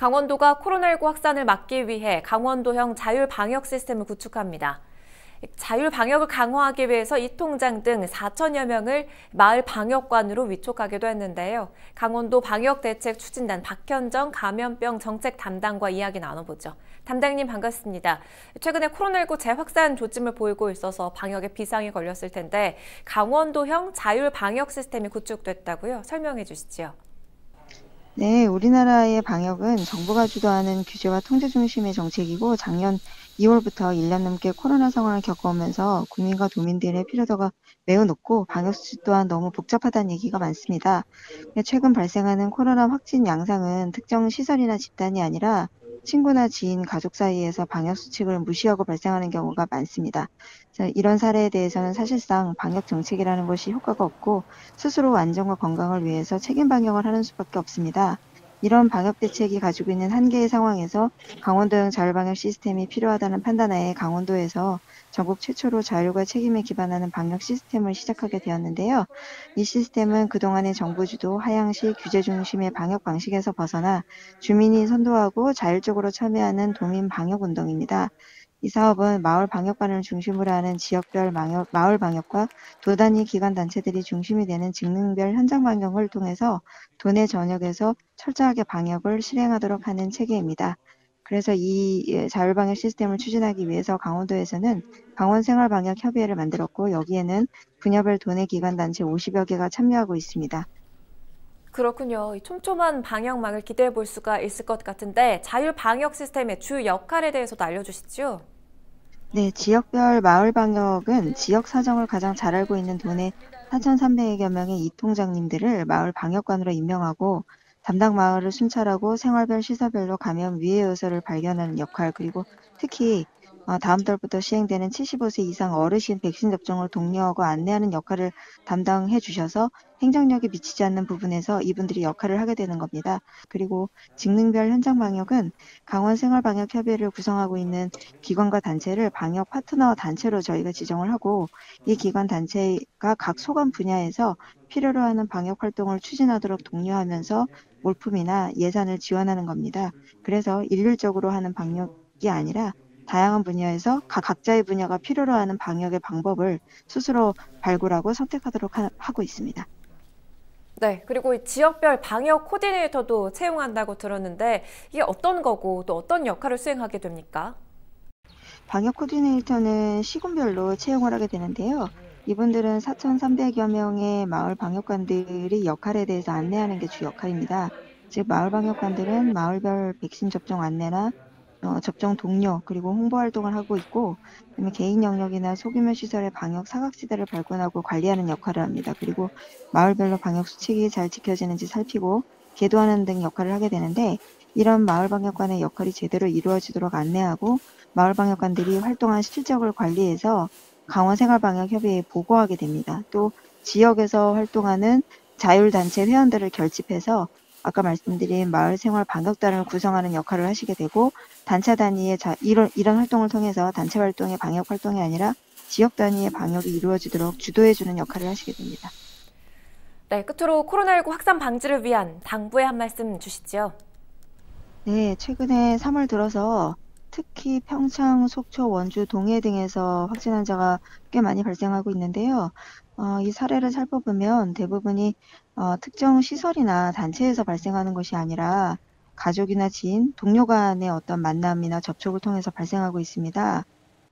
강원도가 코로나19 확산을 막기 위해 강원도형 자율방역 시스템을 구축합니다. 자율방역을 강화하기 위해서 이 통장 등 4천여 명을 마을방역관으로 위촉하기도 했는데요. 강원도 방역대책추진단 박현정 감염병 정책 담당과 이야기 나눠보죠. 담당님 반갑습니다. 최근에 코로나19 재확산 조짐을 보이고 있어서 방역에 비상이 걸렸을 텐데 강원도형 자율방역 시스템이 구축됐다고요? 설명해 주시죠. 네, 우리나라의 방역은 정부가 주도하는 규제와 통제 중심의 정책이고 작년 2월부터 1년 넘게 코로나 상황을 겪어오면서 국민과 도민들의 필요도가 매우 높고 방역 수칙 또한 너무 복잡하다는 얘기가 많습니다. 최근 발생하는 코로나 확진 양상은 특정 시설이나 집단이 아니라 친구나 지인, 가족 사이에서 방역 수칙을 무시하고 발생하는 경우가 많습니다. 이런 사례에 대해서는 사실상 방역 정책이라는 것이 효과가 없고 스스로 안전과 건강을 위해서 책임 방역을 하는 수밖에 없습니다. 이런 방역 대책이 가지고 있는 한계의 상황에서 강원도형 자율방역 시스템이 필요하다는 판단하에 강원도에서 전국 최초로 자율과 책임에 기반하는 방역 시스템을 시작하게 되었는데요. 이 시스템은 그동안의 정부 주도 하향식 규제 중심의 방역 방식에서 벗어나 주민이 선도하고 자율적으로 참여하는 도민 방역 운동입니다. 이 사업은 마을 방역관을 중심으로 하는 지역별 마을 방역과 도단위 기관 단체들이 중심이 되는 직능별 현장 방역을 통해서 도내 전역에서 철저하게 방역을 실행하도록 하는 체계입니다. 그래서 이 자율방역 시스템을 추진하기 위해서 강원도에서는 강원생활방역협의회를 만들었고 여기에는 분야별 도내 기관 단체 50여 개가 참여하고 있습니다. 그렇군요. 촘촘한 방역망을 기대해 볼 수가 있을 것 같은데 자율방역 시스템의 주 역할에 대해서도 알려주시죠. 네, 지역별 마을 방역은 지역 사정을 가장 잘 알고 있는 도내 4,300여 명의 이통장님들을 마을 방역관으로 임명하고 담당 마을을 순찰하고 생활별 시설별로 감염 위해 요소를 발견하는 역할, 그리고 특히 다음 달부터 시행되는 75세 이상 어르신 백신 접종을 독려하고 안내하는 역할을 담당해 주셔서 행정력이 미치지 않는 부분에서 이분들이 역할을 하게 되는 겁니다. 그리고 직능별 현장 방역은 강원생활방역협의회를 구성하고 있는 기관과 단체를 방역 파트너 단체로 저희가 지정을 하고 이 기관 단체가 각 소관 분야에서 필요로 하는 방역 활동을 추진하도록 독려하면서 물품이나 예산을 지원하는 겁니다. 그래서 일률적으로 하는 방역이 아니라 다양한 분야에서 각자의 분야가 필요로 하는 방역의 방법을 스스로 발굴하고 선택하도록 하고 있습니다. 네, 그리고 이 지역별 방역 코디네이터도 채용한다고 들었는데 이게 어떤 거고 또 어떤 역할을 수행하게 됩니까? 방역 코디네이터는 시군별로 채용을 하게 되는데요. 이분들은 4,300여 명의 마을 방역관들이 역할에 대해서 안내하는 게 주 역할입니다. 즉 마을 방역관들은 마을별 백신 접종 안내나 접종 동료 그리고 홍보 활동을 하고 있고 그다음에 개인 영역이나 소규모 시설의 방역 사각지대를 발견하고 관리하는 역할을 합니다. 그리고 마을별로 방역 수칙이 잘 지켜지는지 살피고 계도하는 등 역할을 하게 되는데 이런 마을 방역관의 역할이 제대로 이루어지도록 안내하고 마을 방역관들이 활동한 실적을 관리해서 강원생활방역협의회에 보고하게 됩니다. 또 지역에서 활동하는 자율단체 회원들을 결집해서 아까 말씀드린 마을생활방역단을 구성하는 역할을 하시게 되고 단체 단위의 이런 활동을 통해서 단체 활동의 방역 활동이 아니라 지역 단위의 방역이 이루어지도록 주도해주는 역할을 하시게 됩니다. 네, 끝으로 코로나19 확산 방지를 위한 당부의 한 말씀 주시죠. 네, 최근에 3월 들어서 특히 평창, 속초, 원주, 동해 등에서 확진 환자가 꽤 많이 발생하고 있는데요. 이 사례를 살펴보면 대부분이 특정 시설이나 단체에서 발생하는 것이 아니라 가족이나 지인, 동료 간의 어떤 만남이나 접촉을 통해서 발생하고 있습니다.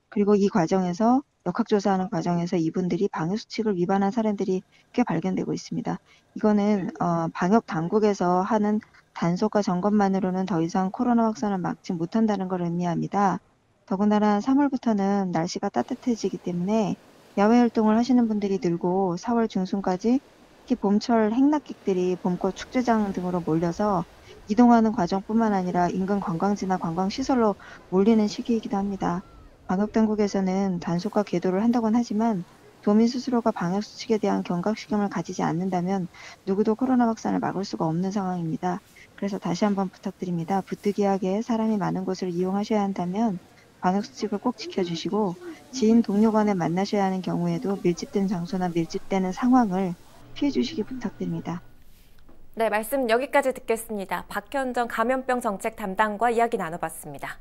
그리고 이 과정에서 역학조사하는 과정에서 이분들이 방역수칙을 위반한 사례들이 꽤 발견되고 있습니다. 이거는 방역 당국에서 하는 단속과 점검만으로는 더 이상 코로나 확산을 막지 못한다는 걸 의미합니다. 더군다나 3월부터는 날씨가 따뜻해지기 때문에 야외 활동을 하시는 분들이 늘고 4월 중순까지 특히 봄철 행락객들이 봄꽃 축제장 등으로 몰려서 이동하는 과정뿐만 아니라 인근 관광지나 관광시설로 몰리는 시기이기도 합니다. 방역당국에서는 단속과 계도를 한다고는 하지만 도민 스스로가 방역수칙에 대한 경각심을 가지지 않는다면 누구도 코로나 확산을 막을 수가 없는 상황입니다. 그래서 다시 한번 부탁드립니다. 부득이하게 사람이 많은 곳을 이용하셔야 한다면 방역수칙을 꼭 지켜주시고 지인 동료 간에 만나셔야 하는 경우에도 밀집된 장소나 밀집되는 상황을 피해 주시기 부탁드립니다. 네, 말씀 여기까지 듣겠습니다. 박현정 감염병 정책 담당과 이야기 나눠봤습니다.